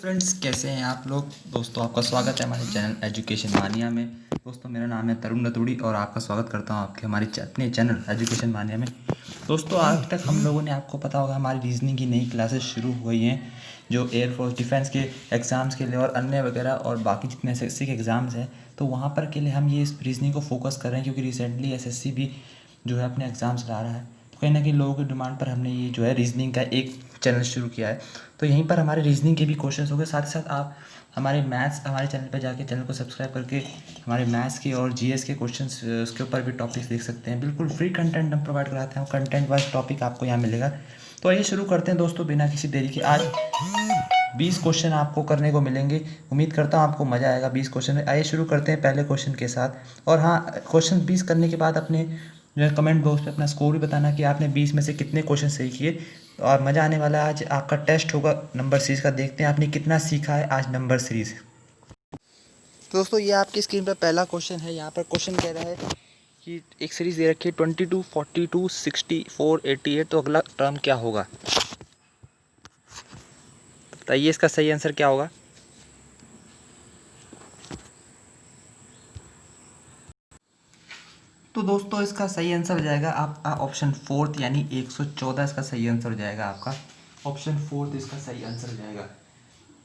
Friends, कैसे हैं आप लोग। दोस्तों, आपका स्वागत है हमारे चैनल एजुकेशन मानिया में। दोस्तों, मेरा नाम है तरुण रतूड़ी और आपका स्वागत करता हूं आपके हमारे अपने चैनल एजुकेशन मानिया में। दोस्तों, आज तक हम लोगों ने, आपको पता होगा, हमारी रीजनिंग की नई क्लासेस शुरू हो गई हैं जो एयरफोर्स डिफेंस के एग्ज़ाम्स के लिए और अन्य वगैरह और बाकी जितने एसएससी के एग्ज़ाम्स हैं, तो वहाँ पर के लिए हम ये इस रीजनिंग को फोकस कर रहे हैं, क्योंकि रिसेंटली एसएससी भी जो है अपने एग्ज़ाम्स ला रहा है। तो कहीं ना कहीं लोगों की डिमांड पर हमने ये जो है रीजनिंग का एक चैनल शुरू किया है। तो यहीं पर हमारे रीजनिंग के भी क्वेश्चंस होंगे, साथ ही साथ आप हमारे मैथ्स हमारे चैनल पर जाके चैनल को सब्सक्राइब करके हमारे मैथ्स के और जीएस के क्वेश्चंस उसके ऊपर भी टॉपिक्स देख सकते हैं। बिल्कुल फ्री कंटेंट हम प्रोवाइड कराते हैं, कंटेंट वाइज टॉपिक आपको यहाँ मिलेगा। तो आइए शुरू करते हैं दोस्तों, बिना किसी देरी के। आज 20 क्वेश्चन आपको करने को मिलेंगे। उम्मीद करता हूँ आपको मज़ा आएगा 20 क्वेश्चन में। आइए शुरू करते हैं पहले क्वेश्चन के साथ। और हाँ, क्वेश्चन 20 करने के बाद अपने जो है कमेंट बॉक्स पे अपना स्कोर भी बताना कि आपने 20 में से कितने क्वेश्चन सही किए। और मज़ा आने वाला है, आज आपका टेस्ट होगा नंबर सीरीज़ का। देखते हैं आपने कितना सीखा है आज नंबर सीरीज़। तो दोस्तों, ये आपकी स्क्रीन पर पहला क्वेश्चन है। यहाँ पर क्वेश्चन कह रहा है कि एक सीरीज़ दे रखी है 22, 42, 64, 88। तो अगला टर्म क्या होगा, बताइए इसका सही आंसर क्या होगा। तो दोस्तों, इसका सही आंसर हो जाएगा आपका ऑप्शन 4 यानी 114 इसका सही आंसर हो जाएगा। आपका ऑप्शन 4 इसका सही आंसर हो जाएगा।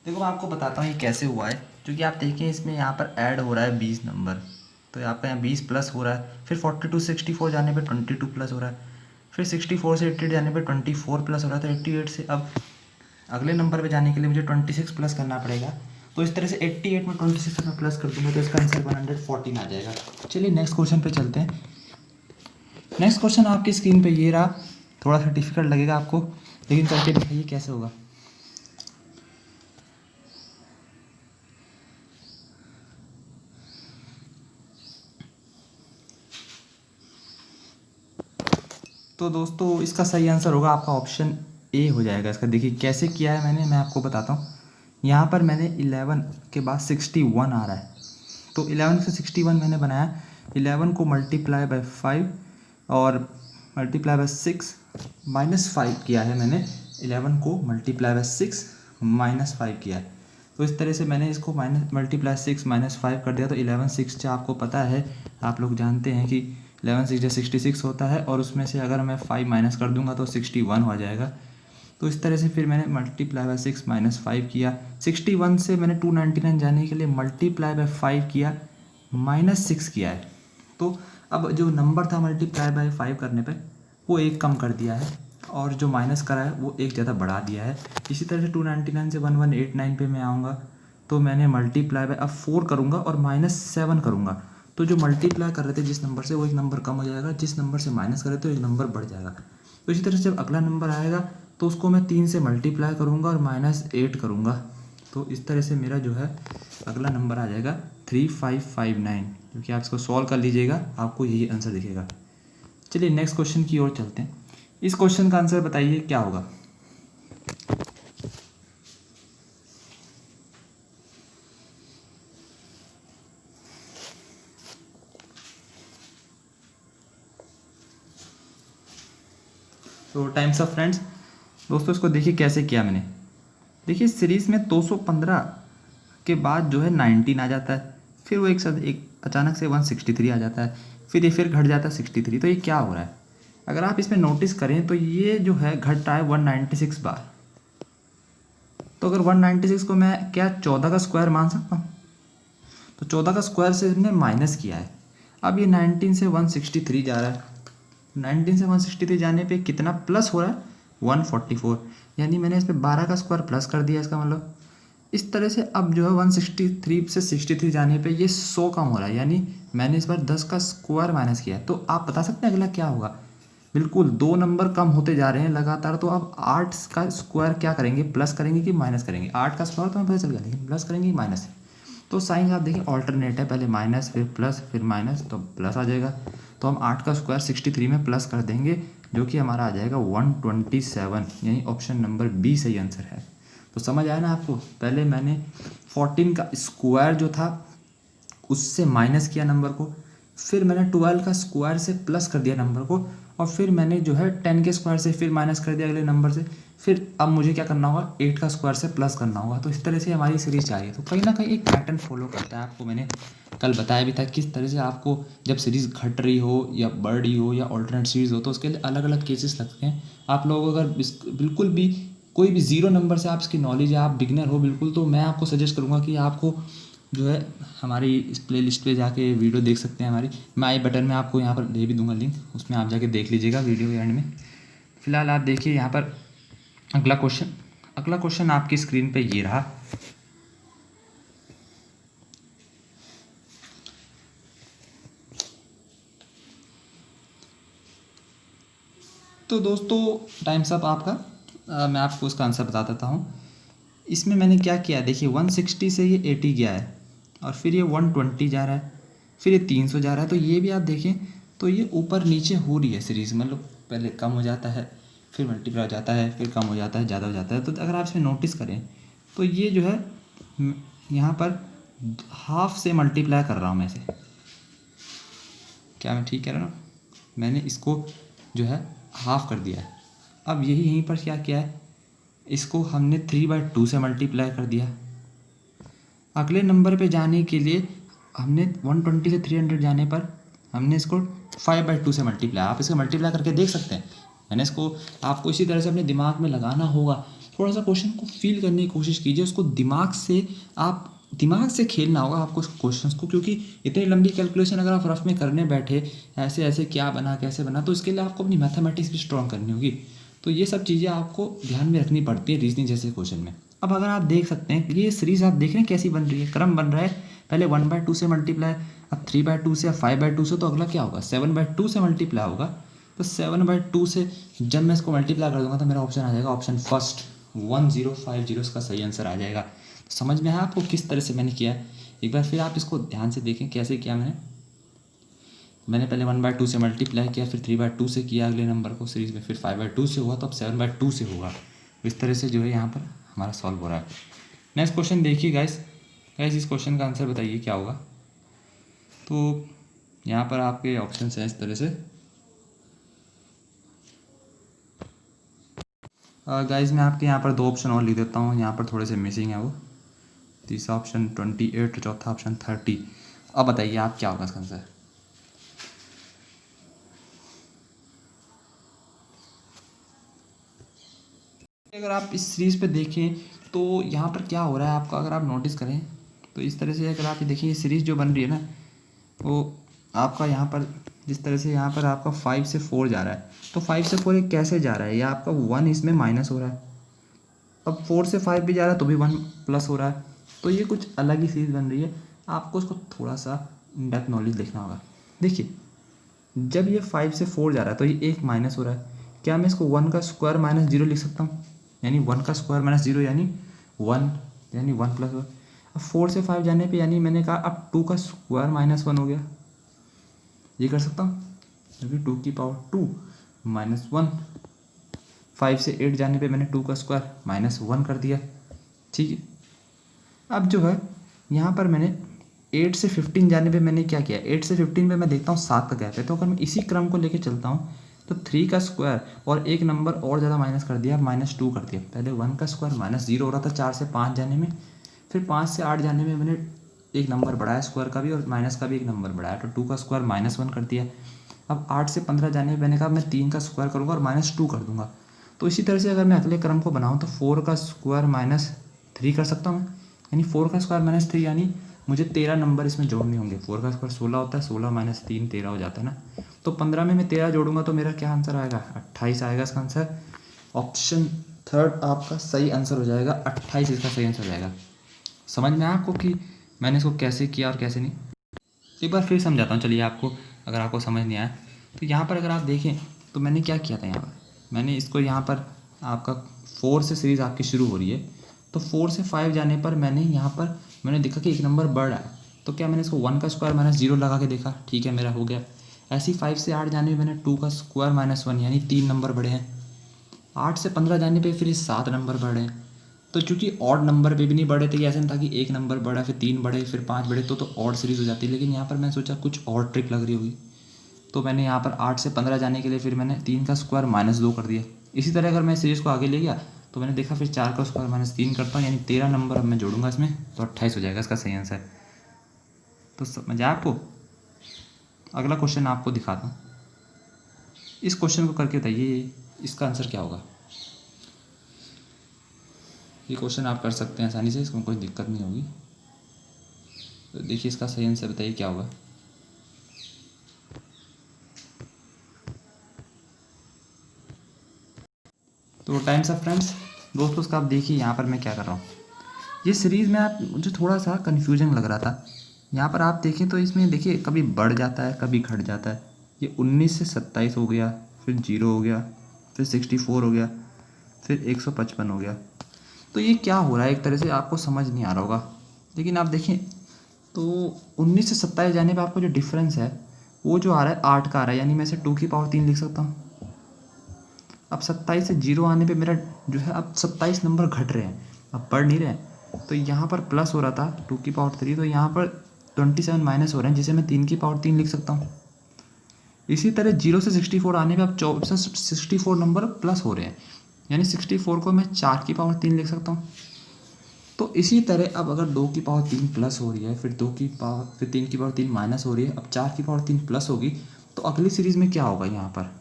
देखो, मैं आपको बताता हूँ ये कैसे हुआ है। क्योंकि आप देखें, इसमें यहाँ पर ऐड हो रहा है 20 नंबर, तो आपका यहाँ 20 प्लस हो रहा है। फिर 42 64 जाने पे 22 प्लस हो रहा है। फिर 64 से 88 जाने पे 24 प्लस हो रहा है। तो 88 से अब अगले नंबर पे जाने के लिए मुझे 26 प्लस करना पड़ेगा। तो इस तरह से 88 में 26 में प्लस कर दूंगा तो इसका आंसर 114 आ जाएगा। चलिए नेक्स्ट क्वेश्चन पे चलते हैं। नेक्स्ट क्वेश्चन आपकी स्क्रीन पे ये रहा। थोड़ा सा डिफिकल्ट लगेगा आपको, लेकिन करके दिखाइए कैसे होगा। तो दोस्तों, इसका सही आंसर होगा आपका ऑप्शन ए हो जाएगा इसका। देखिए कैसे किया है मैंने, मैं आपको बताता हूँ। यहाँ पर मैंने 11 के बाद 61 आ रहा है, तो 11 से 61 मैंने बनाया। 11 को मल्टीप्लाई बाय 5 और मल्टीप्लाई बाय 6 -5 किया है मैंने। 11 को मल्टीप्लाई बाय 6 -5 किया है। तो इस तरह से मैंने इसको मल्टीप्लाई 6 -5 कर दिया। तो 11 6 आपको पता है, आप लोग जानते हैं कि 11 6 66 होता है, और उसमें से अगर मैं 5 माइनस कर दूंगा तो 61 हो जाएगा। तो इस तरह से फिर मैंने मल्टीप्लाई बाय 6 -5 किया। 61 से मैंने 299 जाने के लिए मल्टीप्लाई बाय 5 किया, -6 किया है। तो अब जो नंबर था मल्टीप्लाई बाय 5 करने पे, वो एक कम कर दिया है, और जो माइनस करा है वो एक ज़्यादा बढ़ा दिया है। इसी तरह से 299 से 1189 पे मैं आऊँगा, तो मैंने मल्टीप्लाई बाय अब 4 करूँगा और -7 करूँगा। तो जो मल्टीप्लाई कर रहे थे जिस नंबर से, वो एक नंबर कम हो जाएगा, जिस नंबर से माइनस कर रहे थे तो एक नंबर बढ़ जाएगा। तो इसी तरह से जब अगला नंबर आएगा तो उसको मैं 3 से मल्टीप्लाई करूँगा और -8 करूँगा। तो इस तरह से मेरा जो है अगला नंबर आ जाएगा 3559। क्योंकि आप इसको सॉल्व कर लीजिएगा, आपको यही आंसर दिखेगा। चलिए नेक्स्ट क्वेश्चन की ओर चलते हैं। इस क्वेश्चन का आंसर बताइए क्या होगा। तो टाइम्स ऑफ फ्रेंड्स। दोस्तों, इसको देखिए कैसे किया मैंने। देखिए, सीरीज़ में 215 के बाद जो है 19 आ जाता है, फिर वो एक साथ एक अचानक से 163 आ जाता है, फिर ये फिर घट जाता है 63। तो ये क्या हो रहा है, अगर आप इसमें नोटिस करें तो ये जो है घट रहा है 196 बार। तो अगर 196 को मैं क्या 14 का स्क्वायर मान सकता हूँ, तो 14 का स्क्वायर से हमने माइनस किया है। अब ये 19 से 163 जा रहा है। 19 से 163 जाने पे कितना प्लस हो रहा है, 144। यानी मैंने इस पर 12 का स्क्वायर प्लस कर दिया, इसका मतलब इस तरह से अब जो है 163 से 63 जाने पे ये 100 कम हो रहा है। यानी मैंने इस बार 10 का स्क्वायर माइनस किया है। तो आप बता सकते हैं अगला क्या होगा। बिल्कुल 2 नंबर कम होते जा रहे हैं लगातार। तो अब 8 का स्क्वायर क्या करेंगे, प्लस करेंगे कि माइनस करेंगे। 8 का स्क्वायर तो हमें पता चल गया, लेकिन प्लस करेंगे कि माइनस। तो साइन आप देखिए ऑल्टरनेट है, पहले माइनस फिर प्लस फिर माइनस, तो प्लस आ जाएगा। तो हम 8 का स्क्वायर 63 में प्लस कर देंगे, जो कि हमारा आ जाएगा 127। यानी ऑप्शन नंबर बी सही आंसर है। तो समझ आया ना आपको। पहले मैंने 14 का स्क्वायर जो था उससे माइनस किया नंबर को, फिर मैंने 12 का स्क्वायर से प्लस कर दिया नंबर को, और फिर मैंने जो है 10 के स्क्वायर से फिर माइनस कर दिया अगले नंबर से, फिर अब मुझे क्या करना होगा, 8 का स्क्वायर से प्लस करना होगा। तो इस तरह से हमारी सीरीज जा रही है। तो कहीं ना कहीं एक पैटर्न फॉलो करता है। आपको मैंने कल बताया भी था किस तरह से आपको जब सीरीज़ घट रही हो या बढ़ रही हो या ऑल्टरनेट सीरीज़ हो तो उसके लिए अलग अलग केसेस लगते हैं। आप लोग अगर बिल्कुल भी कोई भी ज़ीरो नंबर से आप इसकी नॉलेज है, आप बिगनर हो बिल्कुल, तो मैं आपको सजेस्ट करूँगा कि आपको जो है हमारी इस प्ले लिस्ट पर जाके वीडियो देख सकते हैं हमारी। मैं आई बटन में आपको यहाँ पर दे भी दूँगा लिंक, उसमें आप जाके देख लीजिएगा वीडियो के एंड में। फ़िलहाल आप देखिए यहाँ पर अगला क्वेश्चन आपकी स्क्रीन पे ये रहा। तो दोस्तों टाइम्स अप आपका। मैं आपको उसका आंसर बता देता हूँ। इसमें मैंने क्या किया, देखिए 160 से ये 80 गया है और फिर ये 120 जा रहा है, फिर ये 300 जा रहा है। तो ये भी आप देखें तो ये ऊपर नीचे हो रही है सीरीज़, मतलब पहले कम हो जाता है, फिर मल्टीप्लाई हो जाता है, फिर कम हो जाता है, ज़्यादा हो जाता है। तो अगर आप इसमें नोटिस करें तो ये जो है यहाँ पर हाफ से मल्टीप्लाई कर रहा हूँ मैं इसे। क्या मैं ठीक कह रहा हूँ? मैंने इसको जो है हाफ कर दिया है। अब यहीं पर क्या किया है, इसको हमने 3/2 से मल्टीप्लाई कर दिया। अगले नंबर पे जाने के लिए हमने 120 से 300 जाने पर हमने इसको 5/2 से मल्टीप्लाई, आप इसको मल्टीप्लाई करके देख सकते हैं। मैंने इसको आपको इसी तरह से अपने दिमाग में लगाना होगा। थोड़ा सा क्वेश्चन को फील करने की कोशिश कीजिए, उसको दिमाग से खेलना होगा आपको उस क्वेश्चन को, क्योंकि इतनी लंबी कैलकुलेशन अगर आप रफ में करने बैठे ऐसे ऐसे क्या बना कैसे बना, तो इसके लिए आपको अपनी मैथमेटिक्स भी स्ट्रॉन्ग करनी होगी। तो ये सब चीज़ें आपको ध्यान में रखनी पड़ती है रीजनिंग जैसे क्वेश्चन में। अब अगर आप देख सकते हैं ये सीरीज आप देख रहे हैं कैसी बन रही है, क्रम बन रहा है। पहले 1/2 से मल्टीप्लाई, अब 3/2 से, अब 5/2 से, तो अगला क्या होगा 7/2 से मल्टीप्लाई होगा। तो 7/2 से जब मैं इसको मल्टीप्लाई कर दूंगा तो मेरा ऑप्शन आ जाएगा ऑप्शन फर्स्ट 1050, इसका सही आंसर आ जाएगा। तो समझ में आया आपको किस तरह से मैंने किया है? एक बार फिर आप इसको ध्यान से देखें कैसे किया मैंने पहले 1/2 से मल्टीप्लाई किया, फिर 3/2 से किया अगले नंबर को सीरीज़ में, फिर 5/2 से हुआ, तो अब 7/2 से होगा। इस तरह से जो है यहाँ पर हमारा सॉल्व हो रहा है। नेक्स्ट क्वेश्चन देखिए गाइस इस क्वेश्चन का आंसर बताइए क्या होगा। तो यहाँ पर आपके ऑप्शन हैं इस तरह से। गाइस मैं आपके यहाँ पर 2 ऑप्शन और लिख देता हूँ, यहाँ पर थोड़े से मिसिंग है वो। तीसरा ऑप्शन 28, चौथा ऑप्शन 30। अब बताइए आप क्या होगा इसका आंसर। अगर आप इस सीरीज़ पे देखें तो यहाँ पर क्या हो रहा है आपका, अगर आप नोटिस करें तो इस तरह से अगर आप ये देखिए सीरीज़ जो बन रही है ना, वो आपका यहाँ पर जिस तरह से यहाँ पर आपका 5 से 4 जा रहा है, तो 5 से 4 ये कैसे जा रहा है, या आपका 1 इसमें माइनस हो रहा है। अब 4 से 5 भी जा रहा है तो भी 1 प्लस हो रहा है। तो ये कुछ अलग ही सीरीज़ बन रही है। आपको उसको थोड़ा सा इन डेप्थ नॉलेज देखना होगा। देखिए जब ये 5 से 4 जा रहा है तो ये 1 माइनस हो रहा है। क्या मैं इसको 1 का स्क्वायर माइनस 0 लिख सकता हूँ, यानी 1 का स्क्वायर माइनस 0 यानी 1, यानी 1 प्लस 1। अब 4 से 5 जाने पे यानी मैंने कहा अब 2 का स्क्वायर माइनस 1 हो गया, ये कर सकता हूँ, क्योंकि 2 की पावर 2 माइनस 1। 5 से 8 जाने पे मैंने 2 का स्क्वायर माइनस 1 कर दिया, ठीक है। अब जो है यहाँ पर मैंने 8 से 15 जाने पे मैंने क्या किया, 8 से 15 पे मैं देखता हूँ 7 का गैप है। तो अगर मैं इसी क्रम को लेके चलता हूँ तो 3 का स्क्वायर और एक नंबर और ज़्यादा माइनस कर दिया, -2 कर दिया। पहले 1 का स्क्वायर -0 हो रहा था 4 से 5 जाने में, फिर 5 से 8 जाने में मैंने एक नंबर बढ़ाया स्क्वायर का भी और माइनस का भी एक नंबर बढ़ाया, तो 2 का स्क्वायर -1 कर दिया। अब 8 से 15 जाने में मैंने कहा मैं 3 का स्क्वायर करूँगा और -2 कर दूंगा। तो इसी तरह से अगर मैं अगले क्रम को बनाऊँ तो 4 का स्क्वायर -3 कर सकता हूँ मैं, यानी 4 का स्क्वायर -3, यानी मुझे 13 नंबर इसमें जोड़ने होंगे। 4 का स्क्वायर 16 होता है, 16 - 3 13 हो जाता है ना। तो 15 में मैं 13 जोड़ूंगा तो मेरा क्या आंसर आएगा, 28 आएगा इसका आंसर। ऑप्शन थर्ड आपका सही आंसर हो जाएगा, 28 इसका सही आंसर हो जाएगा। समझ में आया आपको कि मैंने इसको कैसे किया और कैसे नहीं? एक बार फिर समझाता हूँ चलिए आपको, अगर आपको समझ नहीं आया। तो यहाँ पर अगर आप देखें तो मैंने क्या किया था, यहाँ पर मैंने इसको यहाँ पर आपका 4 से सीरीज़ आपकी शुरू हो रही है, तो 4 से 5 जाने पर मैंने यहाँ पर मैंने देखा कि एक नंबर बढ़ रहा है। तो क्या मैंने इसको 1 का स्क्वायर -0 लगा के देखा, ठीक है मेरा हो गया। ऐसे ही 5 से 8 जाने में मैंने 2 का स्क्वायर -1 यानी 3 नंबर बढ़े हैं। 8 से 15 जाने पे फिर 7 नंबर बढ़े हैं। तो चूंकि ऑड नंबर पे भी नहीं बढ़े थे, कि ऐसा नहीं था कि एक नंबर बढ़ा फिर 3 बढ़े फिर 5 बढ़े, तो ऑड सीरीज़ हो जाती है। लेकिन यहाँ पर मैंने सोचा कुछ और ट्रिक लग रही होगी, तो मैंने यहाँ पर 8 से 15 जाने के लिए फिर मैंने 3 का स्क्वायर -2 कर दिया। इसी तरह अगर मैं सीरीज़ को आगे ले गया तो मैंने देखा फिर 4 का स्क्वायर -3 करता हूँ, यानी 13 नंबर अब मैं जोड़ूंगा इसमें, तो 28 हो जाएगा इसका सही आंसर। तो समझ आया आपको। अगला क्वेश्चन आपको दिखाता हूँ, इस क्वेश्चन को करके बताइए इसका आंसर क्या होगा। ये क्वेश्चन आप कर सकते हैं आसानी से, इसमें कोई दिक्कत नहीं होगी। तो देखिए इसका सही आंसर बताइए क्या होगा। तो टाइम्स ऑफ फ्रेंड्स, दोस्तों उसका आप देखिए यहाँ पर मैं क्या कर रहा हूँ। ये सीरीज़ में आप मुझे थोड़ा सा कन्फ्यूजन लग रहा था। यहाँ पर आप देखें तो इसमें देखिए कभी बढ़ जाता है कभी घट जाता है। ये 19 से 27 हो गया, फिर 0 हो गया, फिर 64 हो गया, फिर 155 हो गया। तो ये क्या हो रहा है, एक तरह से आपको समझ नहीं आ रहा होगा। लेकिन आप देखें तो 19 से 27 जाने पर आपको जो डिफरेंस है वो जो आ रहा है 8 का आ रहा है, यानी मैं इसे 2 की पावर 3 लिख सकता हूँ। अब 27 से 0 आने पे मेरा जो है अब 27 नंबर घट रहे हैं, अब बढ़ नहीं रहे हैं। तो यहाँ पर प्लस हो रहा था 2 की पावर 3, तो यहाँ पर 27 माइनस हो रहे हैं, जिसे मैं 3 की पावर 3 लिख सकता हूँ। इसी तरह 0 से 64 आने पे अब 64 नंबर प्लस हो रहे हैं, यानी 64 को मैं 4 की पावर 3 लिख सकता हूँ। तो इसी तरह अब अगर 2 की पावर 3 प्लस हो रही है, फिर 3 की पावर 3 माइनस हो रही है, अब 4 की पावर 3 प्लस होगी, तो अगली सीरीज़ में क्या होगा यहाँ पर।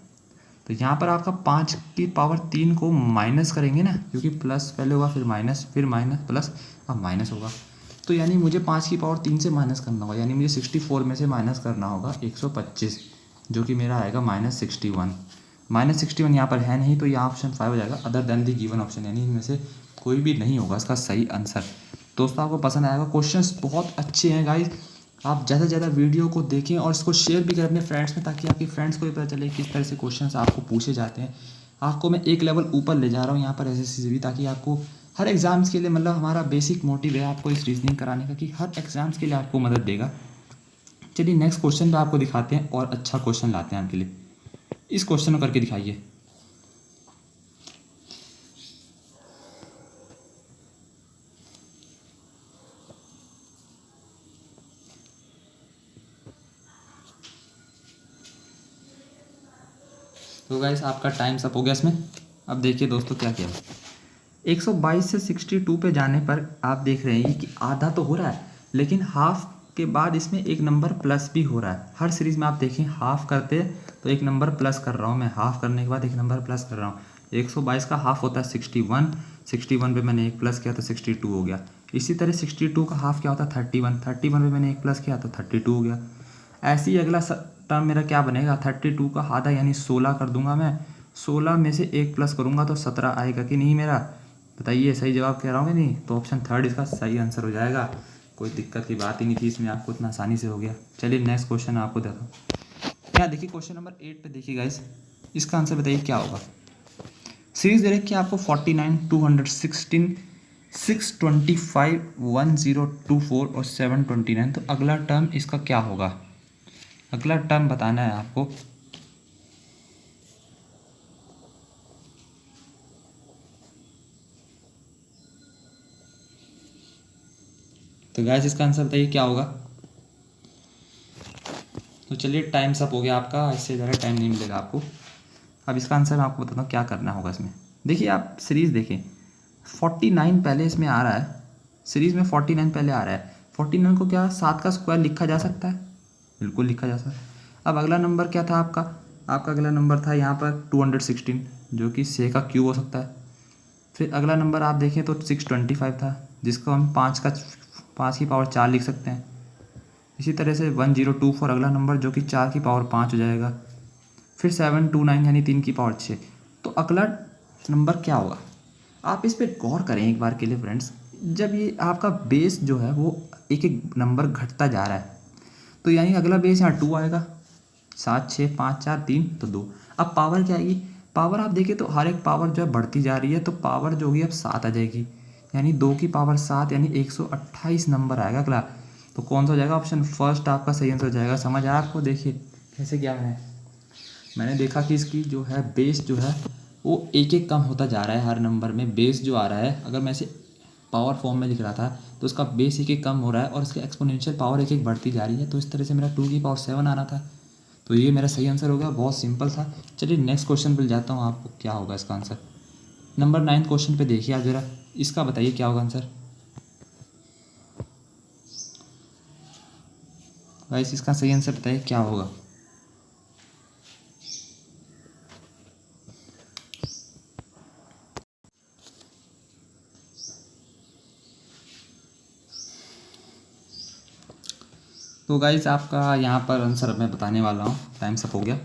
तो यहाँ पर आपका 5 की पावर 3 को माइनस करेंगे ना, क्योंकि प्लस पहले होगा फिर माइनस प्लस, अब माइनस होगा। तो यानी मुझे 5 की पावर 3 से माइनस करना होगा, यानी मुझे 64 में से माइनस करना होगा 125, जो कि मेरा आएगा -61। -61 यहाँ पर है नहीं, तो यहाँ ऑप्शन 5 हो जाएगा, other than the given option, यानी इनमें से कोई भी नहीं होगा इसका सही आंसर। दोस्तों आपको पसंद आएगा, क्वेश्चंस बहुत अच्छे हैं गाइस। आप ज़्यादा से ज़्यादा वीडियो को देखें और इसको शेयर भी करें अपने फ्रेंड्स में, ताकि आपके फ्रेंड्स को भी पता चले किस तरह से क्वेश्चंस आपको पूछे जाते हैं। आपको मैं एक लेवल ऊपर ले जा रहा हूँ यहाँ पर एसएससी से भी, ताकि आपको हर एग्ज़ाम्स के लिए, मतलब हमारा बेसिक मोटिव है आपको इस रीजनिंग कराने का, कि हर एग्ज़ाम्स के लिए आपको मदद देगा। चलिए नेक्स्ट क्वेश्चन पे आपको दिखाते हैं और अच्छा क्वेश्चन लाते हैं आपके लिए। इस क्वेश्चन को करके दिखाइए। तो गाइस आपका टाइम अप हो गया इसमें। अब देखिए दोस्तों क्या किया, 122 से 62 पे जाने पर आप देख रहे हैं कि आधा तो हो रहा है, लेकिन हाफ के बाद इसमें एक नंबर प्लस भी हो रहा है। हर सीरीज़ में आप देखें हाफ करते तो एक नंबर प्लस कर रहा हूँ मैं, हाफ करने के बाद एक नंबर प्लस कर रहा हूँ। 122 का हाफ होता है 61, 61 पे मैंने एक प्लस किया तो 62 हो गया। इसी तरह 62 का हाफ क्या होता है 31, 31 पे मैंने एक प्लस किया तो 32 हो गया। ऐसे ही अगला टर्म मेरा क्या बनेगा, 32 का आधा यानी 16 कर दूंगा मैं, 16 में से एक प्लस करूंगा तो 17 आएगा कि नहीं मेरा, बताइए सही जवाब कह रहा हूँ कि नहीं। तो ऑप्शन 3 इसका सही आंसर हो जाएगा। कोई दिक्कत की बात ही नहीं थी इसमें, आपको इतना आसानी से हो गया। चलिए नेक्स्ट क्वेश्चन आपको देता हूँ। यहाँ देखिए क्वेश्चन नंबर 8 पे देखिए गाइस, इसका आंसर बताइए क्या होगा। सीरीज दे रखी है आपको 49, 216, 625, 1024 और 729। तो अगला टर्म इसका क्या होगा, अगला टर्म बताना है आपको। तो गाइस इसका आंसर बताइए क्या होगा। तो चलिए टाइम्स अप हो गया आपका, इससे ज़्यादा टाइम नहीं मिलेगा आपको। अब इसका आंसर मैं आपको बताता हूँ क्या करना होगा इसमें। देखिए आप सीरीज़ देखें, 49 पहले इसमें आ रहा है, सीरीज़ में 49 पहले आ रहा है। 49 को क्या 7 का स्क्वायर लिखा जा सकता है, बिल्कुल लिखा जा सकता है। अब अगला नंबर क्या था आपका, आपका अगला नंबर था यहाँ पर 216, जो कि 6 का क्यूब हो सकता है। फिर अगला नंबर आप देखें तो 625 था, जिसको हम 5 की पावर 4 लिख सकते हैं। इसी तरह से 1024 अगला नंबर, जो कि 4 की पावर 5 हो जाएगा। फिर 729 यानी 3 की पावर 6। तो अगला नंबर क्या होगा, आप इस पर गौर करें एक बार के लिए फ्रेंड्स। जब ये आपका बेस जो है वो एक एक नंबर घटता जा रहा है, तो यानी अगला बेस यहाँ 2 आएगा, 7 6 5 4 3 तो 2। अब पावर क्या आएगी, पावर आप देखिए तो हर एक पावर जो है बढ़ती जा रही है, तो पावर जो होगी अब 7 आ जाएगी, यानी 2 की पावर 7 यानी 128 नंबर आएगा अगला। तो कौन सा हो जाएगा, ऑप्शन फर्स्ट आपका सही आंसर हो जाएगा। समझ आया आपको। देखिए कैसे क्या है, मैंने देखा कि इसकी जो है बेस जो है वो एक एक कम होता जा रहा है, हर नंबर में बेस जो आ रहा है, अगर मैं इसे पावर फॉर्म में लिख रहा था तो उसका बेस एक एक कम हो रहा है और इसका एक्सपोनेंशियल पावर एक एक बढ़ती जा रही है। तो इस तरह से मेरा 2 की पावर 7 आ रहा था, तो ये मेरा सही आंसर होगा। बहुत सिंपल था। चलिए नेक्स्ट क्वेश्चन पर जाता हूँ, आपको क्या होगा इसका आंसर। नंबर 9 क्वेश्चन पे देखिए आप ज़रा, इसका बताइए क्या होगा आंसर। गाइस इसका सही आंसर बताइए क्या होगा। तो गाइस आपका यहाँ पर आंसर मैं बताने वाला हूँ, टाइम अप हो गया।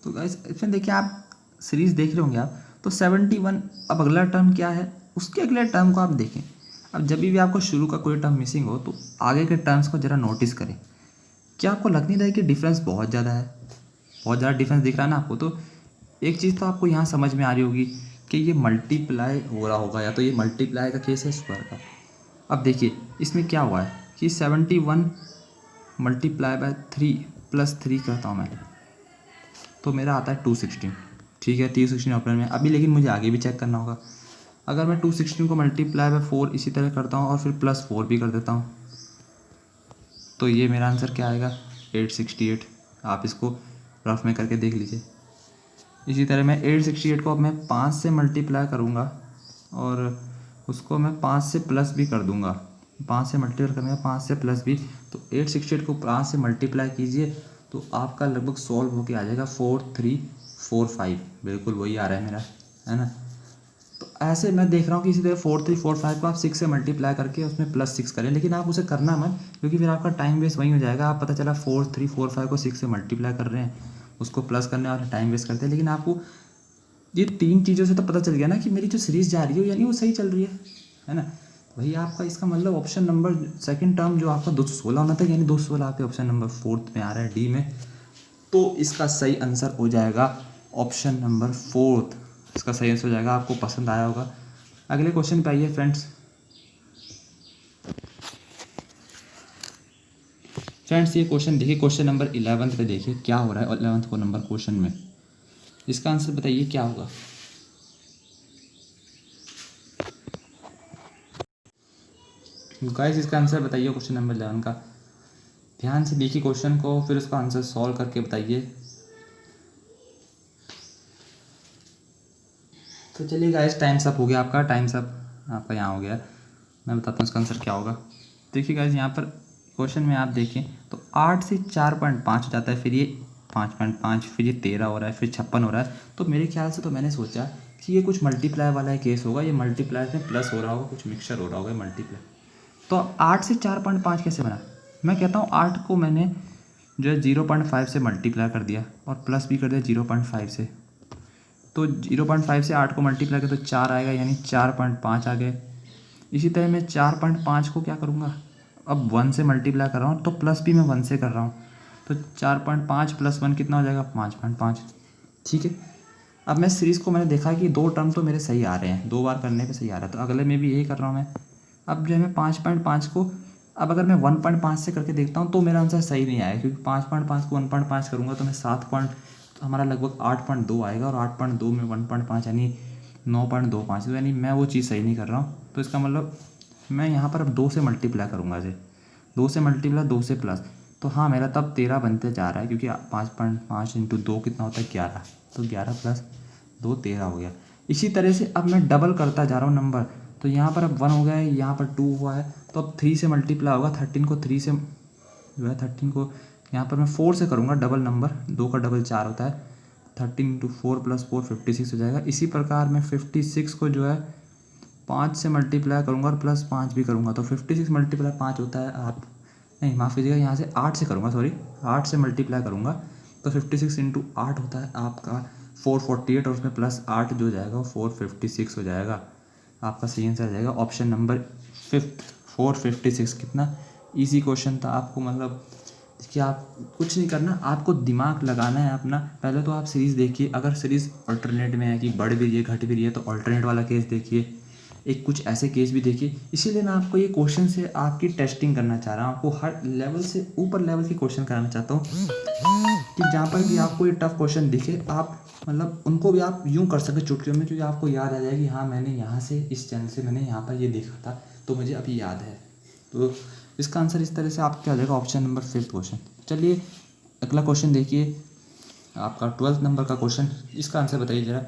तो गाइस इसमें देखिए आप सीरीज़ देख रहे होंगे आप, तो 71। अब अगला टर्म क्या है, उसके अगले टर्म को आप देखें। अब जब भी आपको शुरू का कोई टर्म मिसिंग हो तो आगे के टर्म्स को ज़रा नोटिस करें। क्या आपको लग नहीं रहा है कि डिफरेंस बहुत ज़्यादा है, बहुत ज़्यादा डिफरेंस दिख रहा है ना आपको। तो एक चीज़ तो आपको यहाँ समझ में आ रही होगी कि ये मल्टीप्लाई हो रहा होगा, या तो ये मल्टीप्लाई का केस है स्क्वायर का। अब देखिए इसमें क्या हुआ है कि 71 मल्टीप्लाई बाय 3 प्लस 3 करता हूँ मैं, तो मेरा आता है 216। ठीक है, 216 ऑपरेंड में अभी, लेकिन मुझे आगे भी चेक करना होगा। अगर मैं 216 को मल्टीप्लाई बाय 4 इसी तरह करता हूँ और फिर प्लस 4 भी कर देता हूँ, तो ये मेरा आंसर क्या आएगा, 868। आप इसको रफ में करके देख लीजिए। इसी तरह मैं 868 को अब मैं 5 से मल्टीप्लाई करूँगा और उसको मैं 5 से प्लस भी कर दूँगा। 5 से मल्टीप्लाई करूँगा, 5 से प्लस भी, तो 868 को 5 से मल्टीप्लाई कीजिए तो आपका लगभग सॉल्व होके आ जाएगा 4345। बिल्कुल वही आ रहा है मेरा, है ना। तो ऐसे मैं देख रहा हूँ कि इसी तरह 4345 को आप 6 से मल्टीप्लाई करके उसमें +6 करें, लेकिन आप उसे करना मत, क्योंकि फिर आपका टाइम वेस्ट वहीं हो जाएगा। आप पता चला 4345 को 6 से मल्टीप्लाई कर रहे हैं, उसको प्लस करने और टाइम वेस्ट करते हैं। लेकिन आपको ये 3 चीज़ों से तो पता चल गया ना कि मेरी जो सीरीज़ जा रही है यानी वो सही चल रही है ना। वही आपका इसका मतलब ऑप्शन नंबर सेकंड टर्म जो आपका 216 होना था, यानी 216 आपके ऑप्शन नंबर 4 में आ रहा है, डी में। तो इसका सही आंसर हो जाएगा ऑप्शन नंबर 4। इसका सही आंसर हो जाएगा। आपको पसंद आया होगा। अगले क्वेश्चन पे आइए फ्रेंड्स। ये क्वेश्चन देखिए, क्वेश्चन नंबर 11 पे देखिए क्या हो रहा है 11 को नंबर क्वेश्चन में। इसका आंसर बताइए क्या होगा। गाइस इसका आंसर बताइए क्वेश्चन नंबर 11 का। ध्यान से देखिए क्वेश्चन को, फिर उसका आंसर सॉल्व करके बताइए। तो चलिए गाइस, टाइम्स अप हो गया आपका, टाइम्स अप आपका यहाँ हो गया। मैं बताता हूँ इसका आंसर क्या होगा। देखिए गाइस यहाँ पर क्वेश्चन में आप देखें तो 8 से 4.5 हो जाता है, फिर ये 5.5, फिर ये 13 हो रहा है, फिर 56 हो रहा है। तो मेरे ख्याल से तो मैंने सोचा कि ये कुछ मल्टीप्लाई वाला केस होगा, ये मल्टीप्लाई में प्लस हो रहा होगा, कुछ मिक्सचर हो रहा होगा मल्टीप्लाई। तो 8 से 4.5 कैसे बना। मैं कहता हूँ 8 को मैंने जो है 0.5 से मल्टीप्लाई कर दिया और प्लस भी कर दिया 0.5 से। तो 0.5 से 8 को मल्टीप्लाई करें तो 4 आएगा, यानी 4.5 आ गए। इसी तरह मैं 4.5 को क्या करूँगा, अब 1 से मल्टीप्लाई कर रहा हूँ तो प्लस भी मैं 1 से कर रहा हूँ, तो 4.5 + 1 कितना हो जाएगा, 5.5। ठीक है। अब मैं सीरीज़ को मैंने देखा कि 2 टर्म तो मेरे सही आ रहे हैं, 2 बार करने पे सही आ रहा है, तो अगले में भी यही कर रहा हूँ मैं। अब जो है मैं 5.5 को, अब अगर मैं 1.5 से करके देखता हूँ तो मेरा आंसर सही नहीं आएगा, क्योंकि 5.5 को 1.5 करूँगा तो मैं 7 पॉइंट, तो हमारा लगभग 8.2 आएगा, और 8.2 में 1.5 यानी 9.25, तो यानी मैं वो चीज़ सही नहीं कर रहा हूँ। तो इसका मतलब मैं यहाँ पर अब 2 से मल्टीप्लाई करूँगा इसे, 2 से मल्टीप्लाई, 2 से प्लस, तो हाँ मेरा तब 13 बनते जा रहा है, क्योंकि 5.5 × 2 कितना होता है, 11, तो 11 + 2 13 हो गया। इसी तरह से अब मैं डबल करता जा रहा हूँ नंबर, तो यहाँ पर अब 1 हो गया है, यहाँ पर 2 हुआ है, तो अब 3 से मल्टीप्लाई होगा। 13 को 3 से जो है 13 को यहाँ पर मैं 4 से करूँगा, डबल नंबर, 2 का डबल 4 होता है। 13 × 4 + 4 56 हो जाएगा। इसी प्रकार मैं 56 को जो है 5 से मल्टीप्लाई करूँगा और +5 भी करूँगा, तो 56 × 5 होता है, आप नहीं माफ़ कीजिएगा, यहाँ से 8 से करूँगा, सॉरी 8 से मल्टीप्लाई करूँगा, तो 56 × 8 होता है आपका 448, और उसमें +8 जो जाएगा वो 456 हो जाएगा। आपका सही आंसर आ जाएगा ऑप्शन नंबर 5, 456। कितना ईजी क्वेश्चन था। आपको मतलब देखिए, आप कुछ नहीं करना, आपको दिमाग लगाना है अपना। पहले तो आप सीरीज़ देखिए, अगर सीरीज़ अल्टरनेट में है कि बढ़ भी रही है घट भी रही है, तो अल्टरनेट वाला केस देखिए, एक कुछ ऐसे केस भी देखिए। इसीलिए मैं आपको ये क्वेश्चन से आपकी टेस्टिंग करना चाह रहा हूँ, आपको हर लेवल से ऊपर लेवल के क्वेश्चन कराना चाहता हूँ, कि जहाँ पर भी आपको ये टफ क्वेश्चन दिखे, आप मतलब उनको भी आप यूँ कर सके चुटकियों में, क्योंकि आपको याद आ जाए कि हाँ मैंने यहाँ से इस चैनल से मैंने यहाँ पर ये देखा था, तो मुझे अभी याद है। तो इसका आंसर इस तरह से आपका आ जाएगा ऑप्शन नंबर 5 क्वेश्चन। चलिए अगला क्वेश्चन देखिए, आपका 12th नंबर का क्वेश्चन। इसका आंसर बताइए ज़रा।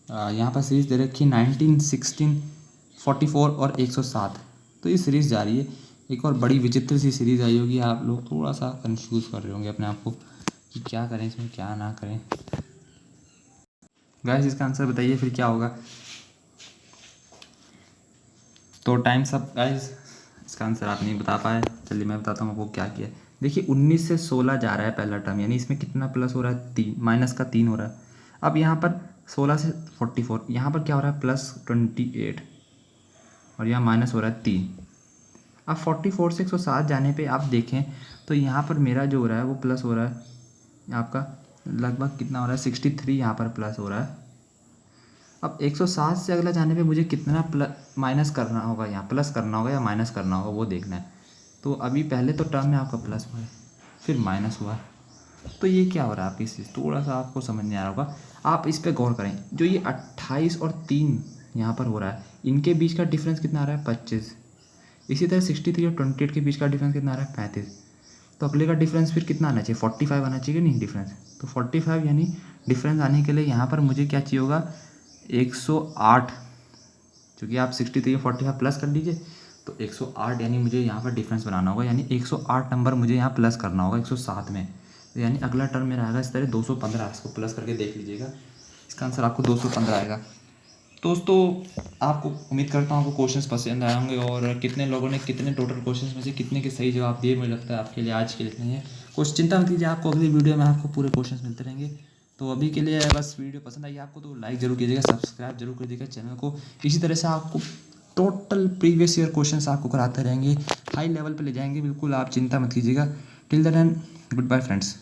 यहाँ पर सीरीज़ दे रखी है 19, 16, 44 और 107। तो ये सीरीज़ जा रही है। एक और बड़ी विचित्र सी सीरीज़ आई होगी, आप लोग थोड़ा सा कंफ्यूज कर रहे होंगे अपने आप को कि क्या करें इसमें, क्या ना करें। गाइस इसका आंसर बताइए फिर क्या होगा। तो टाइम सब गाइस, इसका आंसर आप नहीं बता पाए, चलिए मैं बताता हूँ आपको क्या किया है। देखिए 19 से 16 जा रहा है पहला टर्म, यानी इसमें कितना प्लस हो रहा है, 3 माइनस का 3 हो रहा है। अब यहाँ पर 16 से 44, यहाँ पर क्या हो रहा है प्लस 28 और यहाँ माइनस हो रहा है 3। अब 44 से 107 जाने पे आप देखें तो यहाँ पर मेरा जो हो रहा है वो प्लस हो रहा है आपका लगभग कितना हो रहा है 63 यहाँ पर प्लस हो रहा है। अब 107 से अगला जाने पे मुझे कितना प्लस माइनस करना होगा, यहाँ प्लस करना होगा या माइनस करना होगा वो देखना है। तो अभी पहले तो टर्म में आपका प्लस हुआ है फिर माइनस हुआ, तो ये क्या हो रहा है आपकी चीज़, थोड़ा सा आपको समझ नहीं आ रहा होगा। आप इस पर गौर करें, जो ये 28 और 3 यहाँ पर हो रहा है, इनके बीच का डिफरेंस कितना आ रहा है 25। इसी तरह 63 और 28 के बीच का डिफरेंस कितना आ रहा है 35। तो अगले का डिफरेंस फिर कितना आना चाहिए 45 आना चाहिए नहीं डिफरेंस। तो 45 यानी डिफरेंस आने के लिए यहाँ पर मुझे क्या चाहिए होगा 108, क्योंकि आप 63 और 45 प्लस कर लीजिए तो 108 यानी मुझे यहाँ पर डिफरेंस बनाना होगा, यानी 108 नंबर मुझे यहाँ प्लस करना होगा 107 में। तो यानी अगला टर्म मेरा आएगा इस तरह 215, इसको प्लस करके देख लीजिएगा, इसका आंसर आपको 215 आएगा। दोस्तों आपको उम्मीद करता हूँ आपको क्वेश्चंस पसंद आए होंगे, और कितने लोगों ने कितने टोटल क्वेश्चंस में से कितने के सही जवाब दिए मुझे लगता है आपके लिए आज के लिए इतना ही है। कुछ चिंता मत कीजिए, आपको अगली वीडियो में आपको पूरे क्वेश्चंस मिलते रहेंगे। तो अभी के लिए बस वीडियो पसंद आई आपको तो लाइक ज़रूर कीजिएगा, सब्सक्राइब जरूर कीजिएगा चैनल को। इसी तरह से आपको टोटल प्रीवियस ईयर क्वेश्चंस आपको कराते रहेंगे, हाई लेवल पे ले जाएंगे, बिल्कुल आप चिंता मत कीजिएगा। Till then goodbye friends.